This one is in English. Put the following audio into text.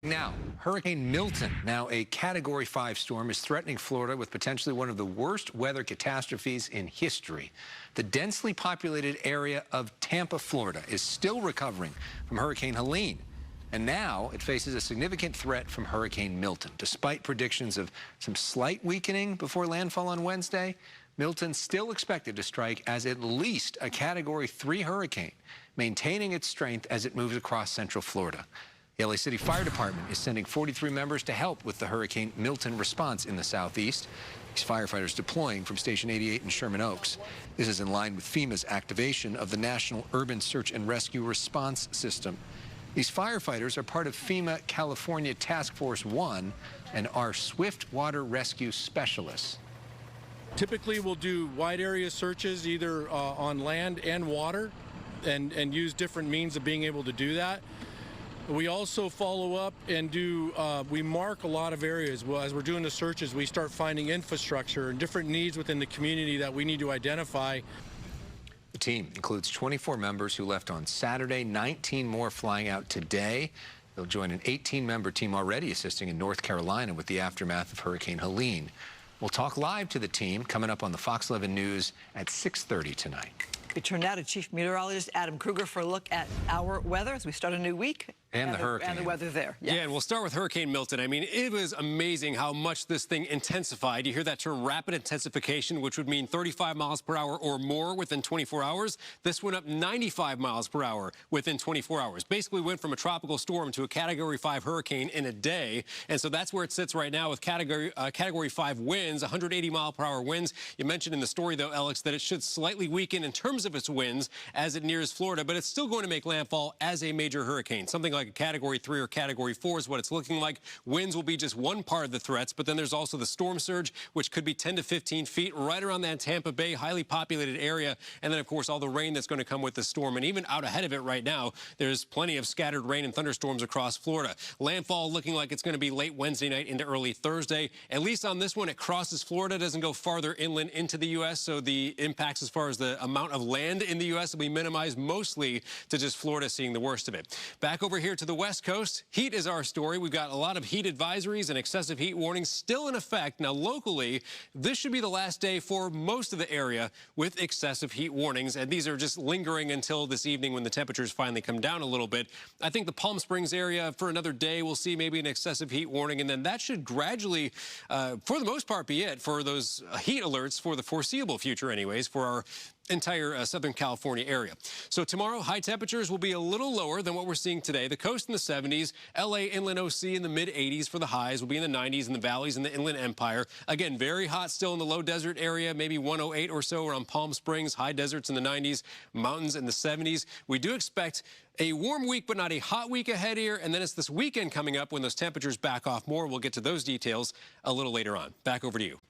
Now, Hurricane Milton, now a Category 5 storm, is threatening Florida with potentially one of the worst weather catastrophes in history. The densely populated area of Tampa, Florida, is still recovering from Hurricane Helene. And now it faces a significant threat from Hurricane Milton. Despite predictions of some slight weakening before landfall on Wednesday, Milton's still expected to strike as at least a Category 3 hurricane, maintaining its strength as it moves across central Florida. The LA City Fire Department is sending 43 members to help with the Hurricane Milton response in the southeast. These firefighters deploying from Station 88 in Sherman Oaks. This is in line with FEMA's activation of the National Urban Search and Rescue Response System. These firefighters are part of FEMA California Task Force 1 and are swift water rescue specialists. Typically, we'll do wide area searches either on land and water and use different means of being able to do that. We also follow up and we mark a lot of areas. Well, as we're doing the searches, we start finding infrastructure and different needs within the community that we need to identify. The team includes 24 members who left on Saturday, 19 more flying out today. They'll join an 18-member team already assisting in North Carolina with the aftermath of Hurricane Helene. We'll talk live to the team coming up on the Fox 11 News at 6:30 tonight. We turn now to Chief Meteorologist Adam Kruger for a look at our weather as we start a new week. And the hurricane. And the weather there. Yes. Yeah, and we'll start with Hurricane Milton. I mean, it was amazing how much this thing intensified. You hear that term, rapid intensification, which would mean 35 miles per hour or more within 24 hours. This went up 95 miles per hour within 24 hours. Basically went from a tropical storm to a Category 5 hurricane in a day. And so that's where it sits right now with Category 5 winds, 180 mile per hour winds. You mentioned in the story, though, Alex, that it should slightly weaken in terms of its winds as it nears Florida, but it's still going to make landfall as a major hurricane. Something like a Category 3 or Category 4 is what it's looking like. Winds will be just one part of the threats, but then there's also the storm surge, which could be 10 to 15 feet right around that Tampa Bay highly populated area. And then, of course, all the rain that's going to come with the storm. And even out ahead of it right now, there's plenty of scattered rain and thunderstorms across Florida. Landfall looking like it's going to be late Wednesday night into early Thursday. At least on this one, it crosses Florida, doesn't go farther inland into the U.S., so the impacts as far as the amount of land in the U.S. will be minimized mostly to just Florida seeing the worst of it. Back over here to the West Coast, heat is our story. We've got a lot of heat advisories and excessive heat warnings still in effect. Now, locally, this should be the last day for most of the area with excessive heat warnings, and these are just lingering until this evening when the temperatures finally come down a little bit. I think the Palm Springs area for another day we'll see maybe an excessive heat warning, and then that should gradually, for the most part, be it for those heat alerts for the foreseeable future anyways, for our entire Southern California area. So tomorrow, high temperatures will be a little lower than what we're seeing today. The coast in the 70s, LA inland OC in the mid 80s for the highs, will be in the 90s in the valleys in the Inland Empire. Again, very hot still in the low desert area, maybe 108 or so around Palm Springs, high deserts in the 90s, mountains in the 70s. We do expect a warm week, but not a hot week ahead here. And then it's this weekend coming up when those temperatures back off more. We'll get to those details a little later on. Back over to you.